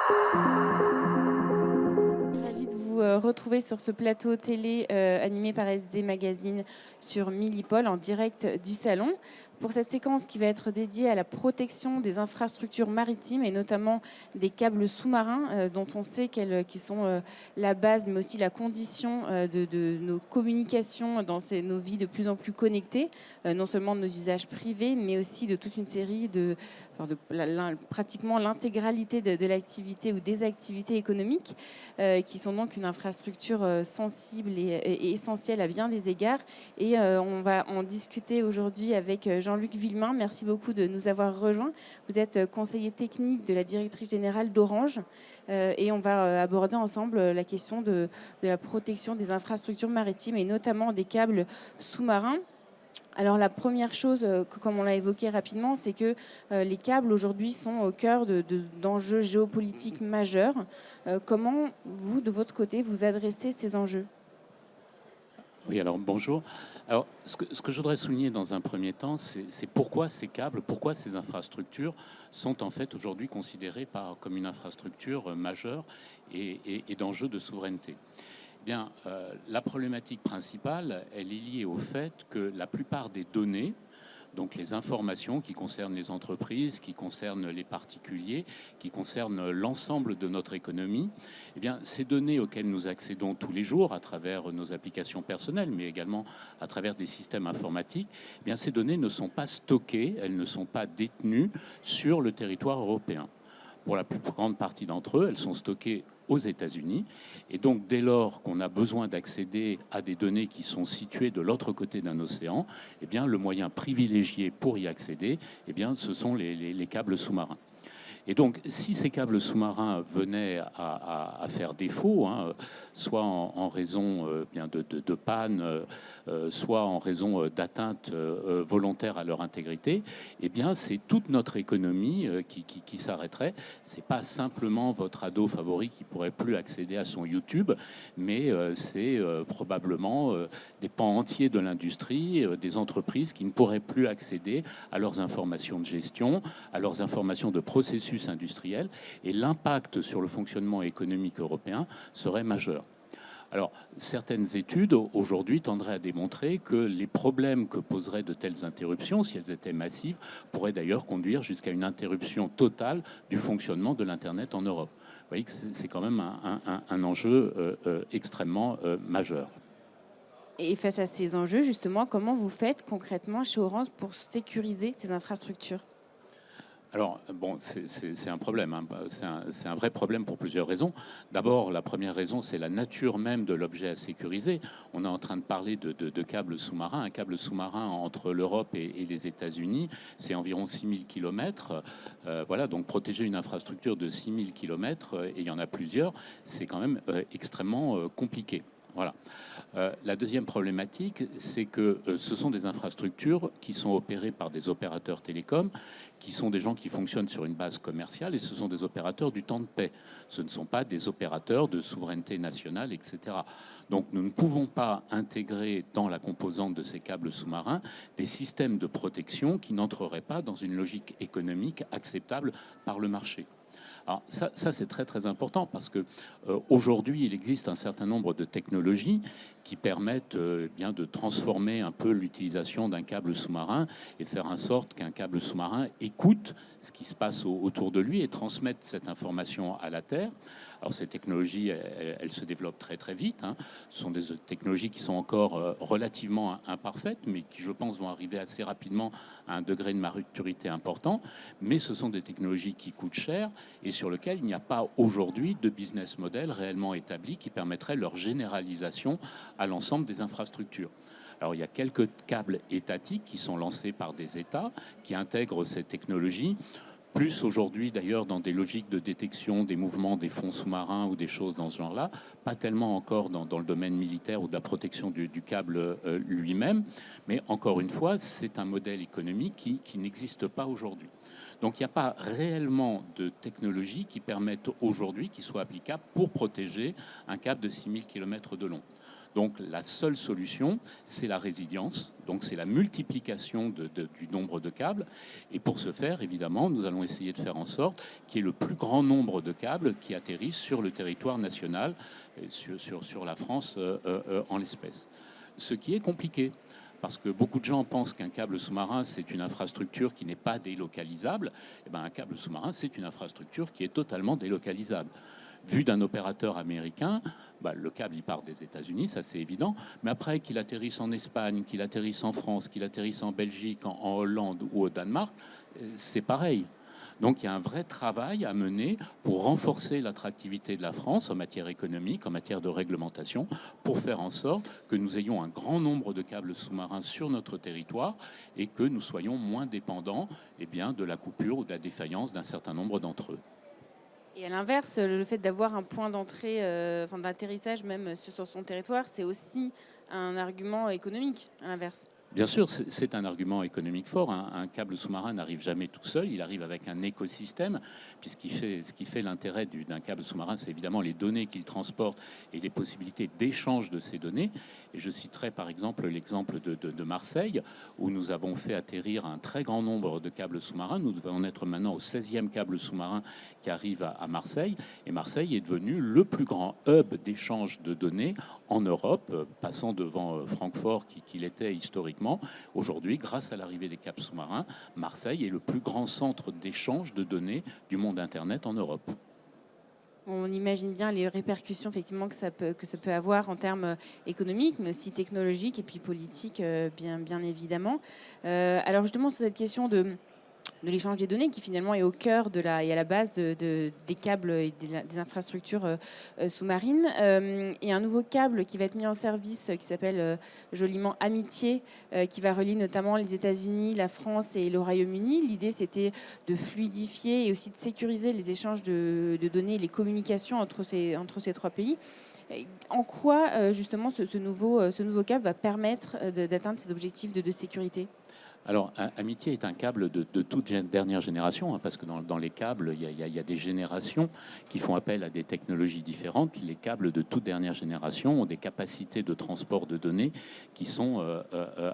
Ravie de vous retrouver sur ce plateau télé animé par SD Magazine sur Millipol en direct du salon pour cette séquence qui va être dédiée à la protection des infrastructures maritimes et notamment des câbles sous-marins dont on sait qu'ils sont la base mais aussi la condition de nos communications dans nos vies de plus en plus connectées, non seulement de nos usages privés mais aussi de toute une série pratiquement l'intégralité de l'activité ou des activités économiques qui sont donc une infrastructure sensible et essentielle à bien des égards. Et on va en discuter aujourd'hui avec Jean-Luc Villemain. Merci beaucoup de nous avoir rejoints. Vous êtes conseiller technique de la directrice générale d'Orange et on va aborder ensemble la question de la protection des infrastructures maritimes et notamment des câbles sous-marins. Alors la première chose, comme on l'a évoqué rapidement, c'est que les câbles aujourd'hui sont au cœur d'enjeux géopolitiques majeurs. Comment vous, de votre côté, vous adressez ces enjeux ? Oui, alors bonjour. Alors, ce que je voudrais souligner dans un premier temps, c'est pourquoi ces câbles, pourquoi ces infrastructures sont en fait aujourd'hui considérées comme une infrastructure majeure et d'enjeu de souveraineté. Bien, la problématique principale, elle est liée au fait que la plupart des données, donc les informations qui concernent les entreprises, qui concernent les particuliers, qui concernent l'ensemble de notre économie, eh bien, ces données auxquelles nous accédons tous les jours à travers nos applications personnelles, mais également à travers des systèmes informatiques, eh bien, ces données ne sont pas stockées, elles ne sont pas détenues sur le territoire européen. Pour la plus grande partie d'entre eux, elles sont stockées aux États-Unis. Et donc, dès lors qu'on a besoin d'accéder à des données qui sont situées de l'autre côté d'un océan, eh bien, le moyen privilégié pour y accéder, eh bien, ce sont les câbles sous-marins. Et donc, si ces câbles sous-marins venaient à faire défaut, soit en raison bien de panne, soit en raison d'atteinte volontaire à leur intégrité, eh bien, c'est toute notre économie qui s'arrêterait. C'est pas simplement votre ado favori qui pourrait plus accéder à son YouTube, mais c'est probablement des pans entiers de l'industrie, des entreprises qui ne pourraient plus accéder à leurs informations de gestion, à leurs informations de processus industriels, et l'impact sur le fonctionnement économique européen serait majeur. Alors, certaines études aujourd'hui tendraient à démontrer que les problèmes que poseraient de telles interruptions, si elles étaient massives, pourraient d'ailleurs conduire jusqu'à une interruption totale du fonctionnement de l'Internet en Europe. Vous voyez que c'est quand même un enjeu extrêmement majeur. Et face à ces enjeux, justement, comment vous faites concrètement chez Orange pour sécuriser ces infrastructures ? Alors, bon, c'est un problème. C'est un vrai problème pour plusieurs raisons. D'abord, la première raison, c'est la nature même de l'objet à sécuriser. On est en train de parler de câbles sous-marins. Un câble sous-marin entre l'Europe et les États-Unis, c'est environ 6000 km. Voilà, donc protéger une infrastructure de 6000 km, et il y en a plusieurs, c'est quand même extrêmement compliqué. Voilà. La deuxième problématique, c'est que ce sont des infrastructures qui sont opérées par des opérateurs télécoms, qui sont des gens qui fonctionnent sur une base commerciale, et ce sont des opérateurs du temps de paix. Ce ne sont pas des opérateurs de souveraineté nationale, etc. Donc nous ne pouvons pas intégrer dans la composante de ces câbles sous-marins des systèmes de protection qui n'entreraient pas dans une logique économique acceptable par le marché. Alors ça c'est très très important parce que aujourd'hui il existe un certain nombre de technologies qui permettent bien de transformer un peu l'utilisation d'un câble sous-marin et faire en sorte qu'un câble sous-marin écoute ce qui se passe autour de lui et transmette cette information à la Terre. Alors ces technologies, elles se développent très très vite. Ce sont des technologies qui sont encore relativement imparfaites, mais qui, je pense, vont arriver assez rapidement à un degré de maturité important. Mais ce sont des technologies qui coûtent cher et sur lesquelles il n'y a pas aujourd'hui de business model réellement établi qui permettrait leur généralisation à l'ensemble des infrastructures. Alors, il y a quelques câbles étatiques qui sont lancés par des États qui intègrent ces technologies, plus aujourd'hui d'ailleurs dans des logiques de détection des mouvements des fonds sous-marins ou des choses dans ce genre-là, pas tellement encore dans le domaine militaire ou de la protection du câble lui-même, mais encore une fois, c'est un modèle économique qui n'existe pas aujourd'hui. Donc il n'y a pas réellement de technologie qui permette aujourd'hui, qui soit applicable pour protéger un câble de 6000 km de long. Donc la seule solution, c'est la résilience, donc c'est la multiplication du nombre de câbles. Et pour ce faire, évidemment, nous allons essayer de faire en sorte qu'il y ait le plus grand nombre de câbles qui atterrissent sur le territoire national, et sur la France en l'espèce. Ce qui est compliqué. Parce que beaucoup de gens pensent qu'un câble sous-marin, c'est une infrastructure qui n'est pas délocalisable. Eh bien, un câble sous-marin, c'est une infrastructure qui est totalement délocalisable. Vu d'un opérateur américain, le câble il part des États-Unis, ça c'est évident, mais après qu'il atterrisse en Espagne, qu'il atterrisse en France, qu'il atterrisse en Belgique, en Hollande ou au Danemark, c'est pareil. Donc il y a un vrai travail à mener pour renforcer l'attractivité de la France en matière économique, en matière de réglementation, pour faire en sorte que nous ayons un grand nombre de câbles sous-marins sur notre territoire et que nous soyons moins dépendants de la coupure ou de la défaillance d'un certain nombre d'entre eux. Et à l'inverse, le fait d'avoir un point d'entrée, d'atterrissage même sur son territoire, c'est aussi un argument économique, à l'inverse. Bien sûr, c'est un argument économique fort. Un câble sous-marin n'arrive jamais tout seul, il arrive avec un écosystème, puisqu'il fait, ce qui fait l'intérêt d'un câble sous-marin, c'est évidemment les données qu'il transporte et les possibilités d'échange de ces données. Et je citerai par exemple l'exemple de Marseille, où nous avons fait atterrir un très grand nombre de câbles sous-marins. Nous devons en être maintenant au 16e câble sous-marin qui arrive à Marseille. Et Marseille est devenu le plus grand hub d'échange de données en Europe, passant devant Francfort, qu'il était historiquement. Aujourd'hui, grâce à l'arrivée des câbles sous-marins, Marseille est le plus grand centre d'échange de données du monde Internet en Europe. On imagine bien les répercussions effectivement que ça peut avoir en termes économiques, mais aussi technologiques et puis politiques, bien évidemment. Alors justement, sur cette question de l'échange des données qui finalement est au cœur et à la base des câbles et des infrastructures sous-marines. Il y a un nouveau câble qui va être mis en service qui s'appelle joliment Amitié, qui va relier notamment les États-Unis, la France et le Royaume-Uni. L'idée, c'était de fluidifier et aussi de sécuriser les échanges de données et les communications entre ces trois pays. En quoi, justement, ce nouveau câble va permettre d'atteindre ces objectifs de sécurité ? Alors, Amitié est un câble de toute dernière génération, parce que dans les câbles, il y a des générations qui font appel à des technologies différentes. Les câbles de toute dernière génération ont des capacités de transport de données qui sont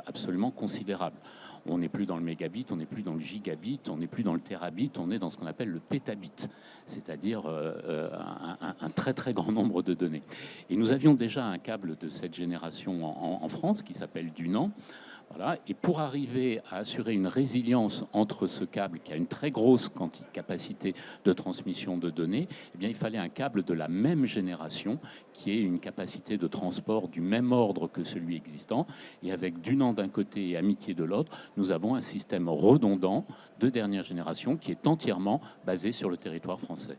absolument considérables. On n'est plus dans le mégabit, on n'est plus dans le gigabit, on n'est plus dans le terabit, on est dans ce qu'on appelle le pétabit, c'est-à-dire un très très grand nombre de données. Et nous avions déjà un câble de cette génération en France qui s'appelle Dunan. Voilà. Et pour arriver à assurer une résilience entre ce câble qui a une très grosse capacité de transmission de données, il fallait un câble de la même génération qui ait une capacité de transport du même ordre que celui existant. Et avec Dunan d'un côté et Amitié de l'autre, nous avons un système redondant de dernière génération qui est entièrement basé sur le territoire français.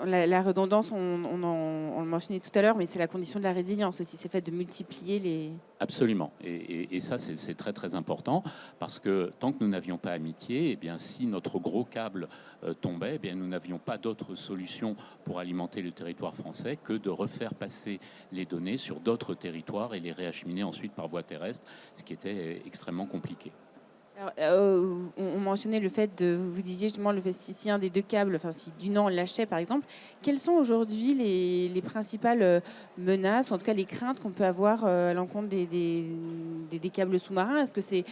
La redondance, on le mentionnait tout à l'heure, mais c'est la condition de la résilience aussi, c'est le fait de multiplier les... Absolument, et ça c'est très très important, parce que tant que nous n'avions pas Amitié, si notre gros câble tombait, nous n'avions pas d'autre solution pour alimenter le territoire français que de refaire passer les données sur d'autres territoires et les réacheminer ensuite par voie terrestre, ce qui était extrêmement compliqué. Alors, on mentionnait le fait vous disiez justement le fait si un des deux câbles, si Dunan lâchait par exemple, quelles sont aujourd'hui les principales menaces, ou en tout cas les craintes qu'on peut avoir à l'encontre des câbles sous-marins? Est-ce que c'est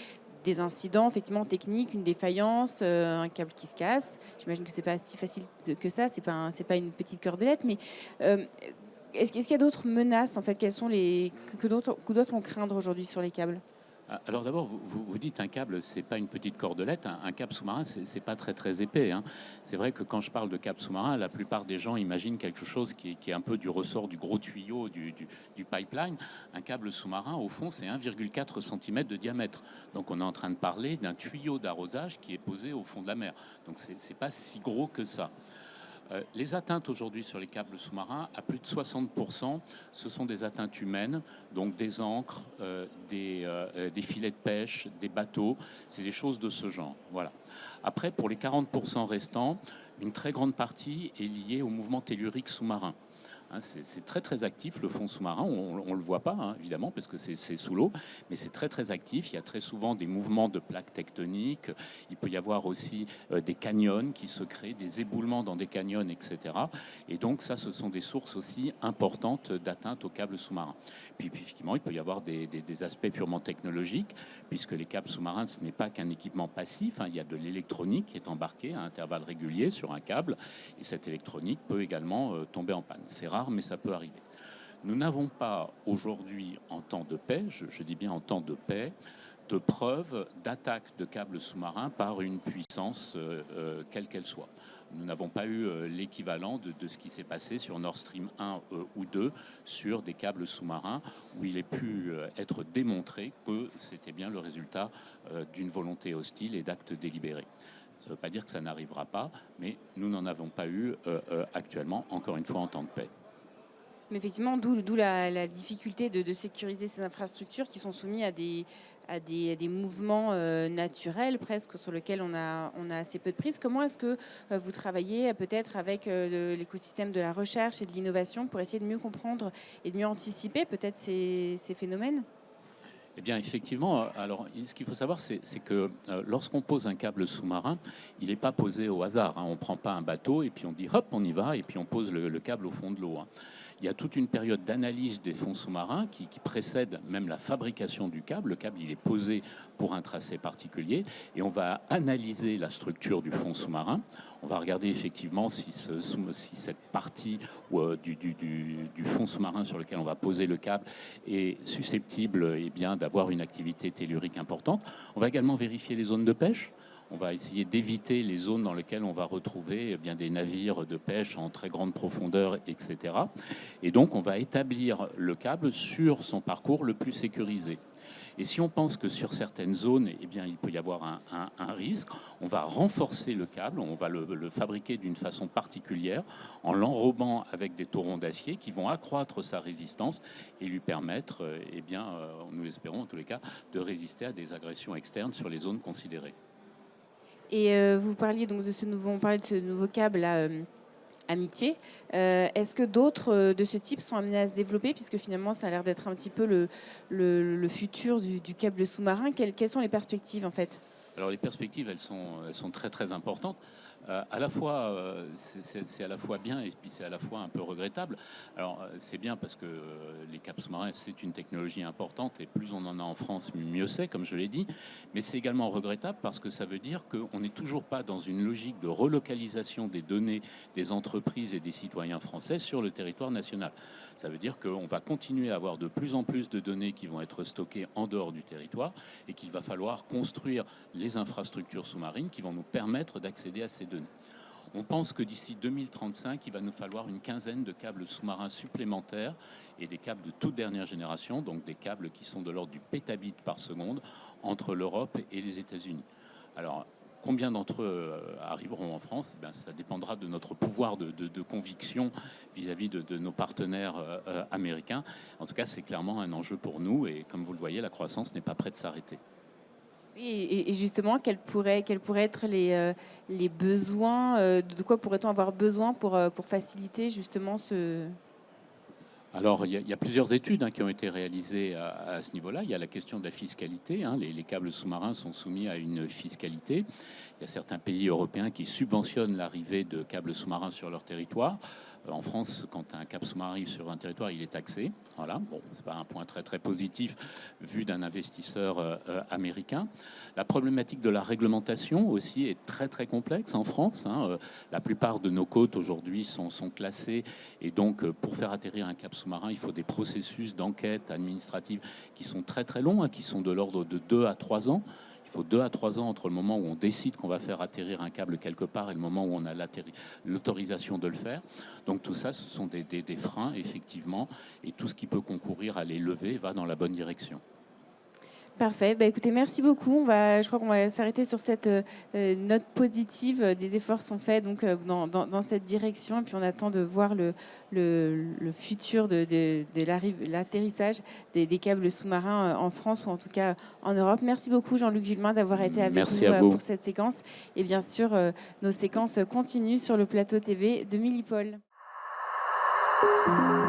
des incidents effectivement techniques, une défaillance, un câble qui se casse? J'imagine que c'est pas si facile que ça, c'est pas une petite cordelette, mais est-ce qu'il y a d'autres menaces en fait? Quelles sont que doit-on craindre aujourd'hui sur les câbles? Alors d'abord, vous dites un câble, c'est pas une petite cordelette. Un câble sous-marin, c'est pas très très épais. C'est vrai que quand je parle de câble sous-marin, la plupart des gens imaginent quelque chose qui est un peu du ressort du gros tuyau du pipeline. Un câble sous-marin, au fond, c'est 1,4 cm de diamètre. Donc on est en train de parler d'un tuyau d'arrosage qui est posé au fond de la mer. Donc c'est pas si gros que ça. Les atteintes aujourd'hui sur les câbles sous-marins, à plus de 60%, ce sont des atteintes humaines, donc des ancres, des filets de pêche, des bateaux, c'est des choses de ce genre. Voilà. Après, pour les 40% restants, une très grande partie est liée au mouvement tellurique sous-marin. Hein, c'est très très actif le fond sous-marin, on ne le voit pas hein, évidemment parce que c'est sous l'eau, mais c'est très très actif, il y a très souvent des mouvements de plaques tectoniques, il peut y avoir aussi des canyons qui se créent, des éboulements dans des canyons, etc. Et donc ça, ce sont des sources aussi importantes d'atteinte aux câbles sous-marins. Puis effectivement, il peut y avoir des aspects purement technologiques, puisque les câbles sous-marins, ce n'est pas qu'un équipement passif, hein, il y a de l'électronique qui est embarquée à intervalles réguliers sur un câble, et cette électronique peut également tomber en panne. C'est rare, mais ça peut arriver. Nous n'avons pas aujourd'hui, en temps de paix, je dis bien en temps de paix, de preuves d'attaque de câbles sous-marins par une puissance quelle qu'elle soit. Nous n'avons pas eu l'équivalent de ce qui s'est passé sur Nord Stream 1 ou 2 sur des câbles sous-marins où il ait pu être démontré que c'était bien le résultat d'une volonté hostile et d'actes délibérés. Ça ne veut pas dire que ça n'arrivera pas, mais nous n'en avons pas eu actuellement, encore une fois, en temps de paix. Mais effectivement, d'où la difficulté de sécuriser ces infrastructures qui sont soumises à des mouvements naturels presque sur lesquels on a assez peu de prise. Comment est-ce que vous travaillez peut-être avec l'écosystème de la recherche et de l'innovation pour essayer de mieux comprendre et de mieux anticiper peut-être ces phénomènes ? Eh bien, effectivement, alors, ce qu'il faut savoir, c'est que lorsqu'on pose un câble sous-marin, il n'est pas posé au hasard. Hein. On ne prend pas un bateau et puis on dit hop, on y va, et puis on pose le câble au fond de l'eau. Hein. Il y a toute une période d'analyse des fonds sous-marins qui précède même la fabrication du câble. Le câble, il est posé pour un tracé particulier et on va analyser la structure du fond sous-marin. On va regarder effectivement si cette partie du fond sous-marin sur lequel on va poser le câble est susceptible d'avoir une activité tellurique importante. On va également vérifier les zones de pêche. On va essayer d'éviter les zones dans lesquelles on va retrouver des navires de pêche en très grande profondeur, etc. Et donc, on va établir le câble sur son parcours le plus sécurisé. Et si on pense que sur certaines zones, il peut y avoir un risque, on va renforcer le câble, on va le fabriquer d'une façon particulière en l'enrobant avec des taurons d'acier qui vont accroître sa résistance et lui permettre, nous l'espérons en tous les cas, de résister à des agressions externes sur les zones considérées. Et vous parliez donc on parlait de ce nouveau câble là, Amitié. Est-ce que d'autres de ce type sont amenés à se développer, puisque finalement ça a l'air d'être un petit peu le futur du câble sous-marin. Quelles sont les perspectives en fait ? Alors les perspectives, elles sont très très importantes. À la fois, c'est à la fois bien et puis c'est à la fois un peu regrettable. Alors c'est bien parce que les câbles sous-marins, c'est une technologie importante et plus on en a en France, mieux c'est, comme je l'ai dit. Mais c'est également regrettable parce que ça veut dire qu'on n'est toujours pas dans une logique de relocalisation des données des entreprises et des citoyens français sur le territoire national. Ça veut dire qu'on va continuer à avoir de plus en plus de données qui vont être stockées en dehors du territoire et qu'il va falloir construire les infrastructures sous-marines qui vont nous permettre d'accéder à ces données. On pense que d'ici 2035, il va nous falloir une quinzaine de câbles sous-marins supplémentaires et des câbles de toute dernière génération, donc des câbles qui sont de l'ordre du pétabit par seconde entre l'Europe et les États-Unis. Alors, combien d'entre eux arriveront en France ? Ça dépendra de notre pouvoir de conviction vis-à-vis de nos partenaires américains. En tout cas, c'est clairement un enjeu pour nous et comme vous le voyez, la croissance n'est pas prête de s'arrêter. Et justement, quels pourraient être les besoins, de quoi pourrait-on avoir besoin pour faciliter justement ce... Alors, il y a plusieurs études qui ont été réalisées à ce niveau-là. Il y a la question de la fiscalité. Les câbles sous-marins sont soumis à une fiscalité. Il y a certains pays européens qui subventionnent l'arrivée de câbles sous-marins sur leur territoire. En France, quand un câble sous-marin arrive sur un territoire, il est taxé. Voilà. Bon, c'est pas un point très très positif vu d'un investisseur américain. La problématique de la réglementation aussi est très très complexe en France. La plupart de nos côtes aujourd'hui sont classées et donc pour faire atterrir un câble sous-marin, il faut des processus d'enquête administrative qui sont très très longs, qui sont de l'ordre de 2 à 3 ans. Il faut 2 à 3 ans entre le moment où on décide qu'on va faire atterrir un câble quelque part et le moment où on a l'autorisation de le faire. Donc tout ça, ce sont des freins, effectivement, et tout ce qui peut concourir à les lever va dans la bonne direction. Parfait. Écoutez, merci beaucoup. Je crois qu'on va s'arrêter sur cette note positive. Des efforts sont faits donc dans cette direction. Et puis on attend de voir le futur de l'atterrissage des câbles sous-marins en France ou en tout cas en Europe. Merci beaucoup Jean-Luc Gillemain d'avoir été avec nous pour cette séquence. Et bien sûr, nos séquences continuent sur le plateau TV de Millipol. Merci.